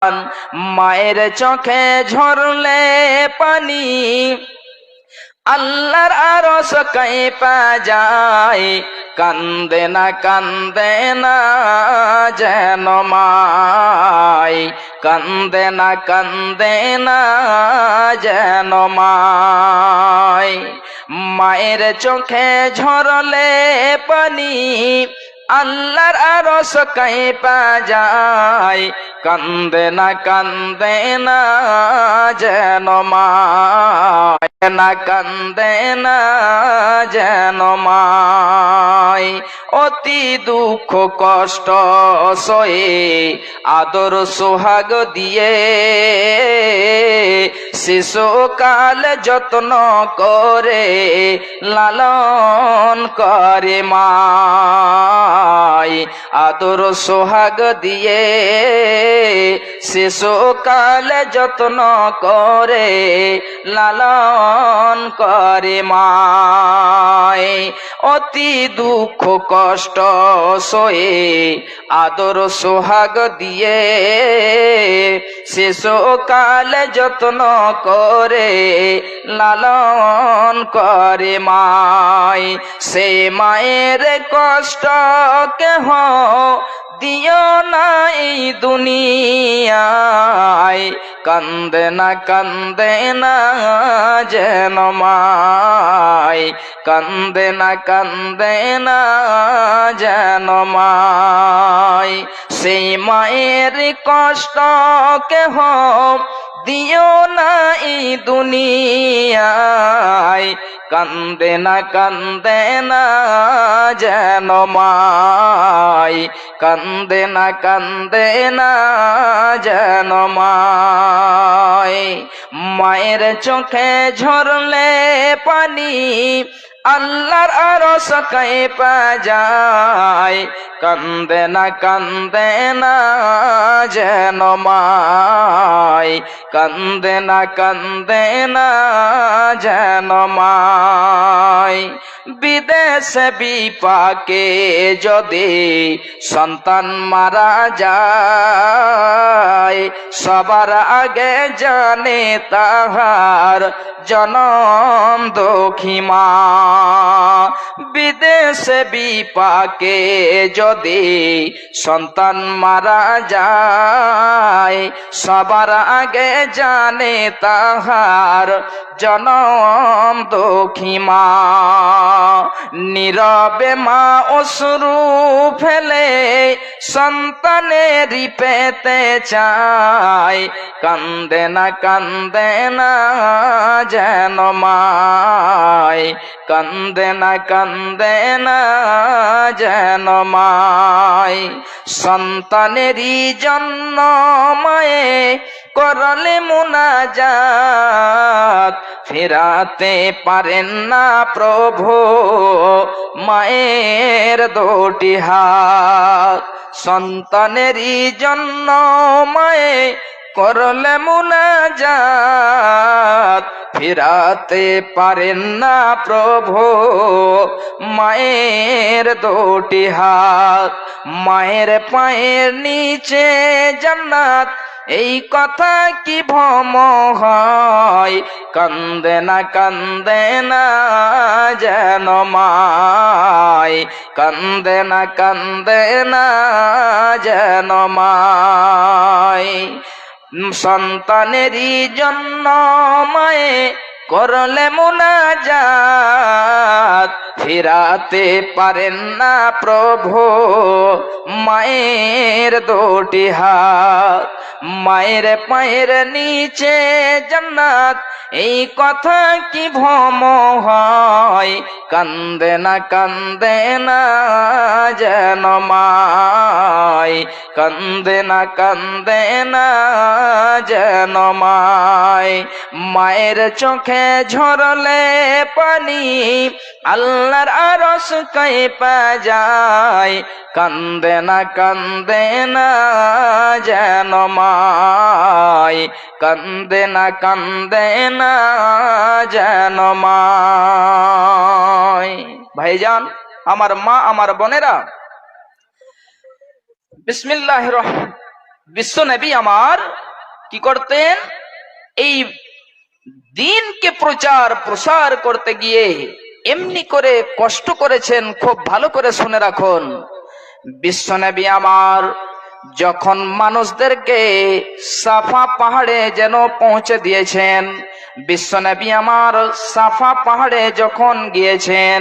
মায়ের চোখে ঝরলে পানি আল্লাহর আরশ কাঁপা যায়, কান্দে না যেন মাই, কান্দে না যেন মাই। মায়ের চোখে ঝরলে পানি আল্লাহর আরশ কাঁপা যায়, কান্দে না যেন মাই, কান্দে না যেন মাই। অতি দুঃখ কষ্ট সয়ে আদর সোহাগ দিয়ে শিশুকাল যত্ন করে লালন করে মাই, আদর সোহাগ দিয়ে শিশুকাল যত্ন করে লালন করে মাই। অতি দুঃখ কষ্ট সয়ে আদর সোহাগ দিয়ে শিশুকাল যত্ন করে লালন করে মাই। সে মায়ের কষ্ট কেহ দিও না এই দুনিয়ায়, কান্দে না যেন মাই, কান্দে না যেন মাই। সেই মায়ের কষ্ট কেহ দিও না এই দুনিয়ায়, কান্দে না যেন মাই, কান্দে না যেন মাই। মায়ের চোখে ঝরলে পানি আল্লাহর আরশ কাঁপা যায়, কান্দে না যেন মাই, কান্দে না যেন মাই। বিদেশে বিপাকে যদি সন্তান মারা যায়, সবার আগে জানে তাহার জনম দুঃখী মা। বিদেশে বিপাকে যদি সন্তান মারা যায়, সবার আগে জানে তাহার জনম দুঃখী মা। নীরবে মা অশ্রু ফেলে সন্তানেরই পেতে চায়, কান্দে না যেন মাই, কান্দে না যেন মাই। সন্তানেরই জন্য মায়ে করলে মুনাজাত, ফেরাতে পারেন না প্রভু মায়ের দুটি হাত। সন্তানেরই জন্য মায়ে করলে মুনাজাত, ফিরাতে পারেন না প্রভু মায়ের দুটি হাত। মায়ের পায়ের নিচে জান্নাত, এই কথা কি ভ্রম হয়, কান্দে না যেন মাই, কান্দে না যেন মাই। সন্তানেরই জন্য মায়ে করলে মুনাজাত, ফিরাতে পারেন না প্রভু মায়ের দুটি হাত। মায়ের পায়ের নিচে জান্নাত, এই কথা কি ভ্রম হয়, কান্দে না যেন মাই, কান্দে না যেন মাই। মায়ের চোখে ঝরলে পানি আল্লাহর আরশ কাঁপা যায়, কান্দে না যেন মাই, কান্দে না যেন মাই। ভাইজান, আমার মা, আমার বোনেরা, বিসমিল্লাহির রহমানির বিশ্ব নবী আমার কি করতেন, এই দিনকে প্রসার করতে গিয়ে এমনি করে কষ্ট করেছেন। খুব ভালো করে শুনে রাখুন, বিশ্ব নবী আমার যখন মানুষদেরকে সাফা পাহাড়ে যেন পৌঁছে দিয়েছেন, বিশ্ব নবী আমার সাফা পাহাড়ে যখন গিয়েছেন,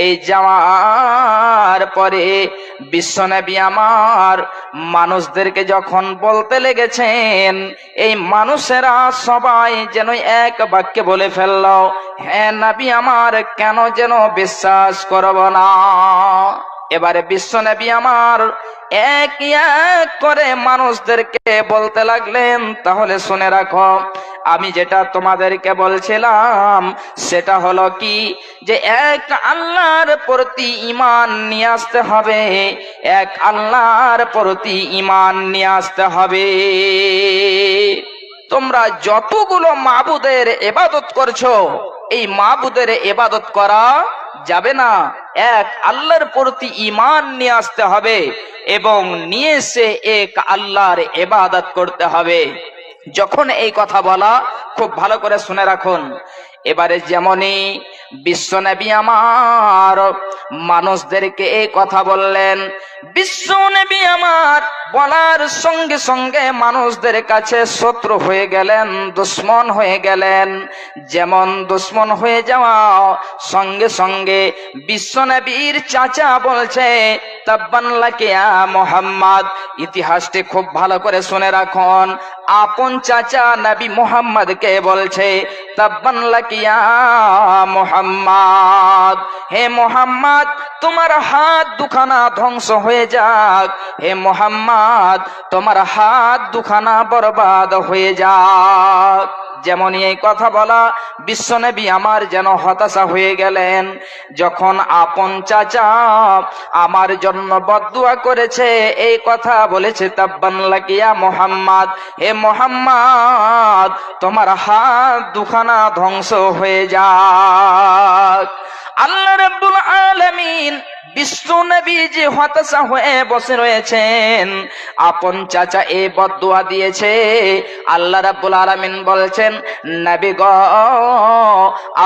এই যাওয়ার পরে বিশ্ব নবী আমার মানুষদেরকে যখন বলতে লেগেছেন, এই মানুষেরা সবাই যেন এক বাক্যে বলে ফেলল, হ্যাঁ নবী আমার কেন যেন বিশ্বাস করব না। এবারে বিশ্ব নবী আমার এক এক করে মানুষদেরকে বলতে লাগলেন, তাহলে শুনে রাখো, আমি যেটা তোমাদেরকে বলছিলাম সেটা হলো কি, যে এক আল্লাহর প্রতি ঈমান নিয়ে আসতে হবে, এক আল্লাহর প্রতি ঈমান নিয়ে আসতে হবে। তোমরা যতগুলো মাবুদের ইবাদত করছো, এই মাবুদের ইবাদত করা যাবে না, এক আল্লাহর প্রতি ঈমান নিয়ে আসতে হবে এবং নিয়ে এসে এক আল্লাহর ইবাদত করতে হবে। যখন এই কথা বলা, খুব ভালো করে শুনে রাখুন, এবারে যেমনই বিশ্ব নবী আমার মানুষদেরকে এই কথা বললেন, বিশ্ব নবী আমার বলার সঙ্গে সঙ্গে মানুষদের কাছে শত্রু হয়ে গেলেন, দুশ্মন হয়ে গেলেন। যেমন দুশ্মন হয়ে যাওয়া সঙ্গে সঙ্গে বিশ্ব নবীর চাচা বলছে, তাব্বান লাকা ইয়া মুহাম্মদ। ইতিহাসটি খুব ভালো করে শুনে রাখুন, আপন চাচা নবী মুহাম্মদকে বলছে, তাব্বান লাকা ইয়া মুহাম্মদ, হে মুহাম্মদ তোমার হাত দুখানা ধ্বংস হয়ে যাক, হে মুহাম্মদ তোমার হাত দুখানা বরবাদ হয়ে যাক। যেমনই এই কথা বলা, বিশ্ব নবী আমার যেন হতাশা হয়ে গেলেন। যখন আপন চাচা আমার জন্য বদদুয়া করেছে, এই কথা বলেছে, তাব্বান লাকা ইয়া মুহাম্মদ, হে মুহাম্মদ তোমার হাত দুখানা ধ্বংস হয়ে যাক। আল্লাহ রাব্বুল আলামিন বিশ্ব নবী যে হতাশা হয়ে বসে রয়েছেন, আপন চাচা এই বদদুয়া দিয়েছে, আল্লাহ রাব্বুল আলামিন বলছেন, নবী গো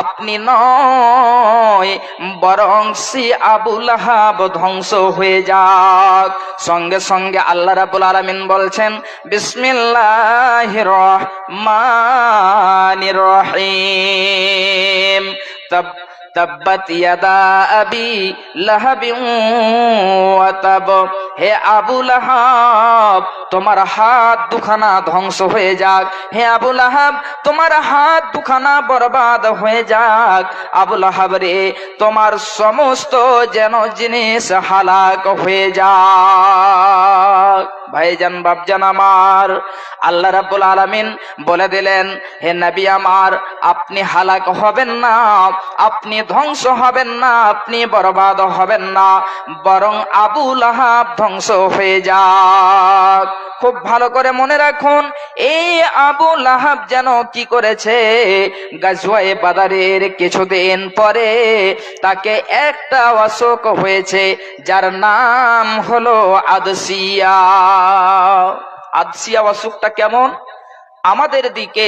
আপনি নয় বরং সে আবু লাহাব ধ্বংস হয়ে যাক। সঙ্গে সঙ্গে আল্লাহ রাব্বুল আলামিন বলছেন, বিসমিল্লাহির রহমানির রহিম, তাব্বাত ইয়াদা আবি লাহাবিন ওয়া তাব, হে আবু লাহাব তোমার হাত দুখানা ধ্বংস হয়ে যাক, হে আবু লাহাব তোমার হাত দুখানা বরবাদ হয়ে যাক। আবু লাহাব রে তোমার সমস্ত যেন জিনিস হালাক হয়ে যাক। ভাইজান বাপজান আমার, আল্লাহ রাব্বুল আলামিন বলে দিলেন, হে নবী আমার আপনি হালাক হবেন না, আপনি ধ্বংস হবেন না, আপনি বরবাদ হবেন না, বরং আবু লাহাব ধ্বংস হয়ে যাক। খুব ভালো করে মনে রাখুন, এই আবু লাহাব যেন কি করেছে, গাজওয়ায়ে বাদারের কিছুদিন পরে তাকে একটা অসুখ হয়েছে, যার নাম হলো আদসিয়া। আদসিয়া অসুখটা কেমন, আমাদের দিকে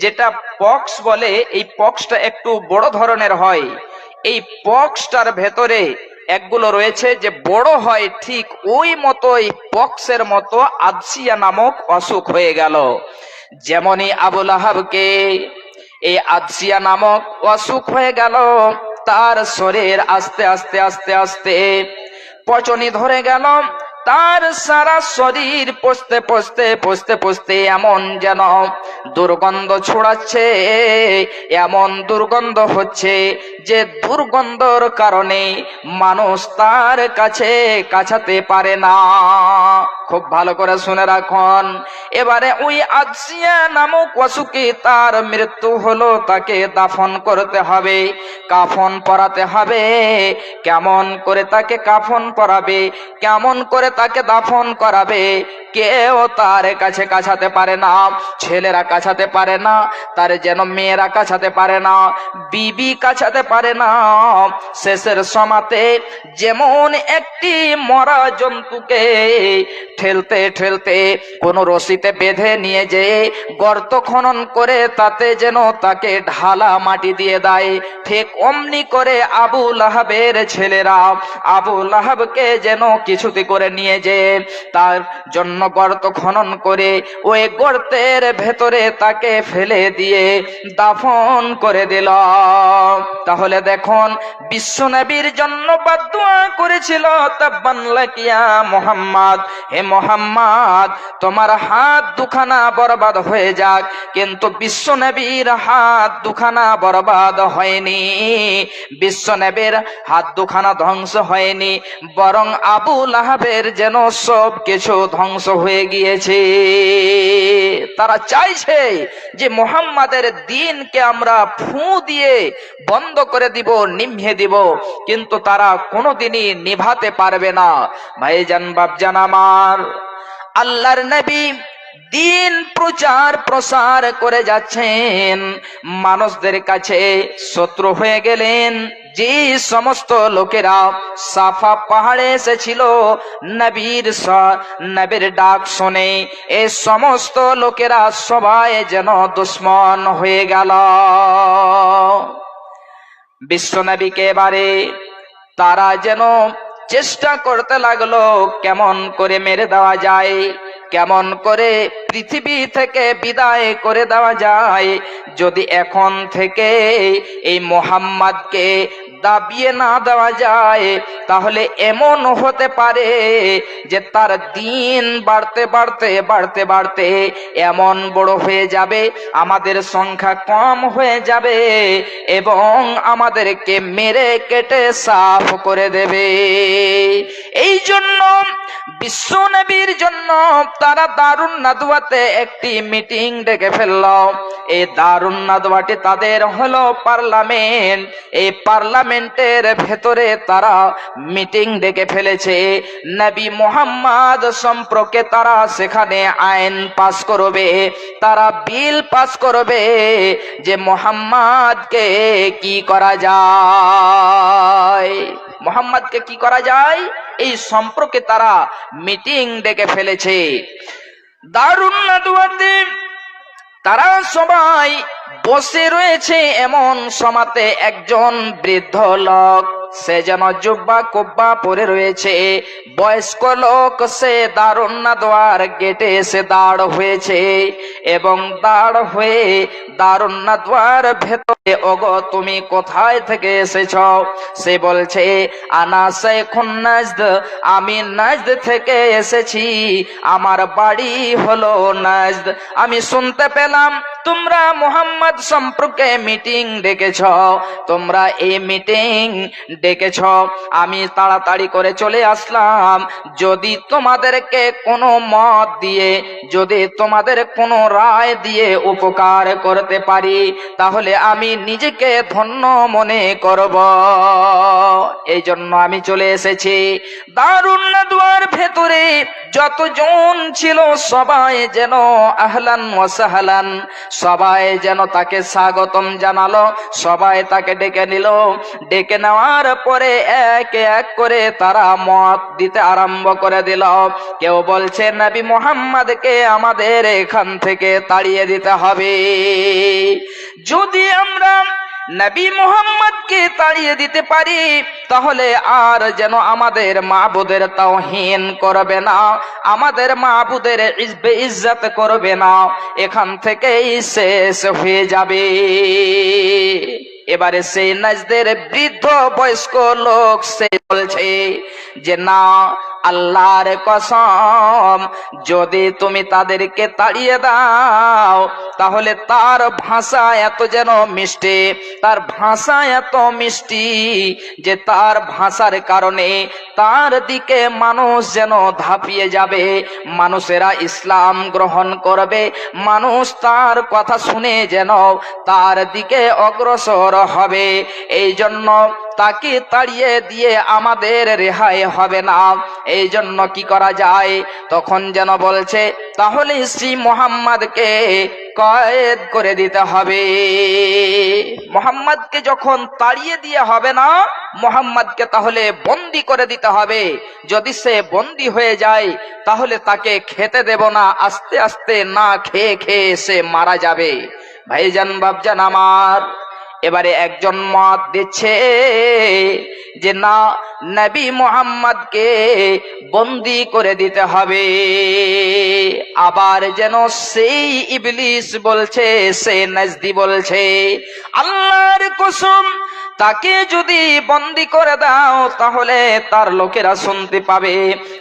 যেটা পক্স বলে, এই পক্সটা একটু বড় ধরনের হয়। এই পক্সটার ভেতরে একগুলো রয়েছে যে বড় হয়, ঠিক ওই মতো এই পক্সের মতো আদসিয়া নামক অসুখ হয়ে গেল। যেমনই আবু লাহাবকে এই আদসিয়া নামক অসুখ হয়ে গেল, তার শরীর আস্তে আস্তে আস্তে আস্তে পচনি ধরে গেল, তার সারা শরীর পচতে পচতে পচতে পচতে এমন যেন দুর্গন্ধ ছড়াচ্ছে, এমন দুর্গন্ধ হচ্ছে যে দুর্গন্ধর কারণে মানুষ তার কাছে কাছাতে পারে না। খুব ভালো করে শুনে রাখুন, এবারে ওই আদসিয়া নামক অসুখে তার মৃত্যু হলো, তাকে দাফন করতে হবে, কাফন পরাতে হবে। কেমন করে তাকে কাফন পরাবে, কেমন করে তাকে দাফন করাবে, কেউ তার কাছে কাছাতে পারে না। ছেলেরা কাছাতে পারে না, তার যেন মেয়েরা কাছাতে পারে না, বিবি কাছাতে পারে পারে না। শেষের সমাতে যেমন একটি মরা জন্তুকে ঠেলতে ঠেলতে কোন রশিতে বেঁধে নিয়ে যে গর্ত খনন করে তাতে যেন তাকে ঢালা মাটি দিয়ে দেয়, ঠিক অমনি করে আবু লাহাবের ছেলেরা আবু লাহাবকে যেন কিছুতে করে নিয়ে যে তার জন্য গর্ত খনন করে ওই গর্তের ভেতরে তাকে ফেলে দিয়ে দাফন করে দিল। তাহলে দেখুন, বিশ্বনবীর জন্য বদদুয়া করেছিল, তাব্বান লাকিয়া মুহাম্মদ, হে মুহাম্মদ তোমার হাত দুখানা বরবাদ হয়ে যাক। কিন্তু বিশ্বনবীর হাত দুখানা বরবাদ হয়নি, বিশ্বনবীর হাত দুখানা ধ্বংস হয়নি, বরং আবু লাহাবের যেন সব কিছু ধ্বংস হয়ে গিয়েছে। তারা চাইছে যে মুহাম্মাদের দ্বীনকে আমরা ফু দিয়ে বন্ধ করে দিব, নিভিয়ে দিব, কিন্তু তারা কোনোদিনই নিভাতে পারবে না। ভাইজান বাপজান আমার, আল্লাহর নবী দিন প্রচার প্রসার করে যাচ্ছেন, মানুষদের কাছে শত্রু হয়ে গেলেন যে সমস্ত লোকেরা সাফা পাহাড়ে এসেছিল নবীর ডাক শুনে, এই সমস্ত লোকেরা সবাই যেন দুশ্মন হয়ে গেল। বিশ্বনবীকে এবারে তারা যেন চেষ্টা করতে লাগলো কেমন করে মেরে দেওয়া যায়, কেমন করে পৃথিবী থেকে বিদায় করে দেওয়া যায়। যদি এখন থেকে এই মুহাম্মাদকে দাবিয়ে না দেওয়া যায়, তাহলে এমন হতে পারে যে তার দিন বাড়তে বাড়তে বাড়তে বাড়তে এমন বড় হয়ে যাবে, আমাদের সংখ্যা কম হয়ে যাবে এবং আমাদেরকে মেরে কেটে সাফ করে দেবে। এই জন্য বিশ্ব নবীর জন্য তারা দারুন নাদওয়াতে একটি মিটিং ডেকে ফেলল। এই দারুন নাদওয়াটি তাদের হলো পার্লামেন্ট। এই পার্লামেন্টের ভেতরে তারা মিটিং ডেকে ফেলেছে। নবী মুহাম্মদ সম্পর্কে তারা সেখানে আইন পাস করবে, তারা বিল পাস করবে যে মুহাম্মদকে কি করা যায়, মুহাম্মদকে কি করা যায়, এই সম্পর্কে তারা মিটিং ডেকে ফেলেছে। দারুন নাদওয়াতে তারা সবাই বসে রয়েছে, এমন সমাতে একজন বৃদ্ধ লোক, সে যেন জুব্বা কুব্বা পরে রয়েছে, বয়স্ক লোক, সে দারুন নাদওয়ার গেটে এসে দাঁড় হয়েছে এবং দাঁড় হয়ে দারুন নাদওয়ার ভেতরে, ওগো তুমি কোথায় থেকে এসেছ? সে বলছে, আনা শাইখুন নাজদ, আমি নাজদ থেকে এসেছি, আমার বাড়ি হলো নাজদ। আমি শুনতে পেলাম তোমরা মুহাম্মদ সম্পর্কে মিটিং ডেকেছ, তোমরা এই মিটিং ডেকেছ, আমি তাড়াতাড়ি করে চলে আসলাম। যদি তোমাদেরকে কোনো মত দিয়ে, যদি তোমাদের কোনো রায় দিয়ে উপকার করতে পারি, তাহলে আমি নিজেকে ধন্য মনে করব, এই জন্য আমি চলে এসেছি। দারুন নাদওয়ার ভেতরে যতজন ছিল সবাই যেন আহলান ওয়া সাহলান, সবাই যেন তাকে স্বাগতম জানালো, সবাই তাকে ডেকে নিল। ডেকে নেওয়ার পরে একে এক করে তারা মত দিতে আরম্ভ করে দিল। কেউ বলছে নবী মুহাম্মদকে আমাদের এখান থেকে তাড়িয়ে দিতে হবে, যদি আমরা নবী মুহাম্মদকে তাড়িয়ে দিতে পারি তাহলে আর যেন আমাদের মাবুদের তাওহীন করবে না, আমাদের মাবুদের ইজ্জত করবে না, এখান থেকেই শেষ হয়ে যাবে। এবারে সেই নাজদের বৃদ্ধ বয়স্ক লোক সে বলছে যে না, আল্লাহর কসম, যদি তুমি তাদেরকে তাড়িয়ে দাও তাহলে তার ভাষা এত যেন মিষ্টি, তার ভাষা এত মিষ্টি যে তার ভাষার কারণে তার দিকে মানুষ যেন ধাপিয়ে যাবে, মানুষেরা ইসলাম গ্রহণ করবে, মানুষ তার কথা শুনে যেন তার দিকে অগ্রসর হবে। এই জন্য তাকে তাড়িয়ে দিয়ে আমাদের রেহাই হবে না। এই জন্য কি করা যায়? তখন যেন বলছে তাহলে শ্রী মুহাম্মাদকে কয়েদ করে দিতে হবে। মুহাম্মাদকে যখন তাড়িয়ে দিয়ে হবে না, মুহাম্মাদকে তাহলে বন্দী করে দিতে হবে। যদি সে বন্দী হয়ে যায় তাহলে তাকে খেতে দেব না, আস্তে আস্তে না খেয়ে খেয়ে সে মারা যাবে। ভাইজান বাপজান আমার, এবারে একজন মত দিচ্ছে যে না, নবী মুহাম্মদকে বন্দী করে দিতে হবে। আবার যেন সেই ইবলিস বলছে, সে নজদি বলছে, আল্লাহর কসম, তাকে যদি বন্দী করে দাও তাহলে তার লোকেরা শুনতে পাবে,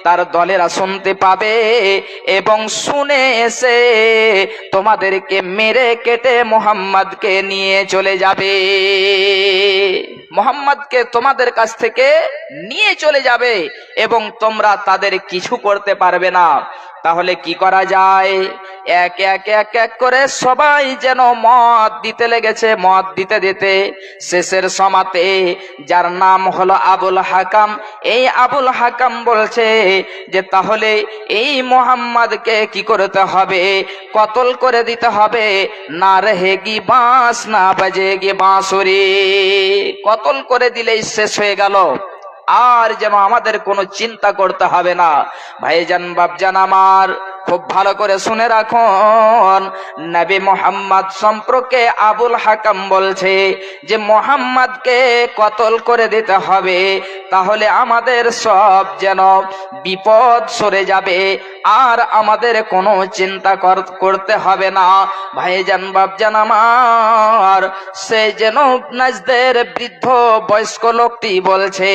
তার দলেরা শুনতে পাবে এবং শুনে এসে তোমাদেরকে মেরে কেটে মুহাম্মদকে নিয়ে চলে যাবে। মুহাম্মদকে তোমাদের কাছ থেকে নিয়ে চলে যাবে এবং তোমরা তাদের কিছু করতে পারবে না। তাহলে কি করা যায়? এক এক এক এক করে সবাই যেন মত দিতে লেগেছে। মত দিতে দিতে শেষের সমাতে যার নাম হলো আবুল হাকাম, এই আবুল হাকাম বলছে যে তাহলে এই মুহাম্মদকে কি করতে হবে? কতল করে দিতে হবে। না রহেগি বাঁশ না বাজেগি বাঁশুরি, কতল করে দিলেই শেষ হয়ে গেল, আর যেন আমাদের কোনো চিন্তা করতে হবে না। ভাইজান বাপজান আমার, খুব ভালো করে শুনে রাখুন, নবী মুহাম্মদ সম্পর্কে আবুল হাকাম বলছে যে মুহাম্মদকে কতল করে দিতে হবে, তাহলে আমাদের সব যেন বিপদ সরে যাবে আর আমাদের কোনো চিন্তা করতে হবে না। ভাইজান বাপজান আমার, সে যেন নাজদের বৃদ্ধ বয়স্ক লোকটি বলছে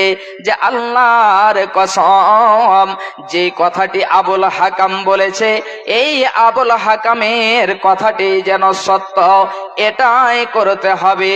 যে আল্লাহর কসম, যে কথাটি আবুল হাকাম বলেছে এই আবুল হাকামের কথাটি যেন সত্য, এটাই করতে হবে।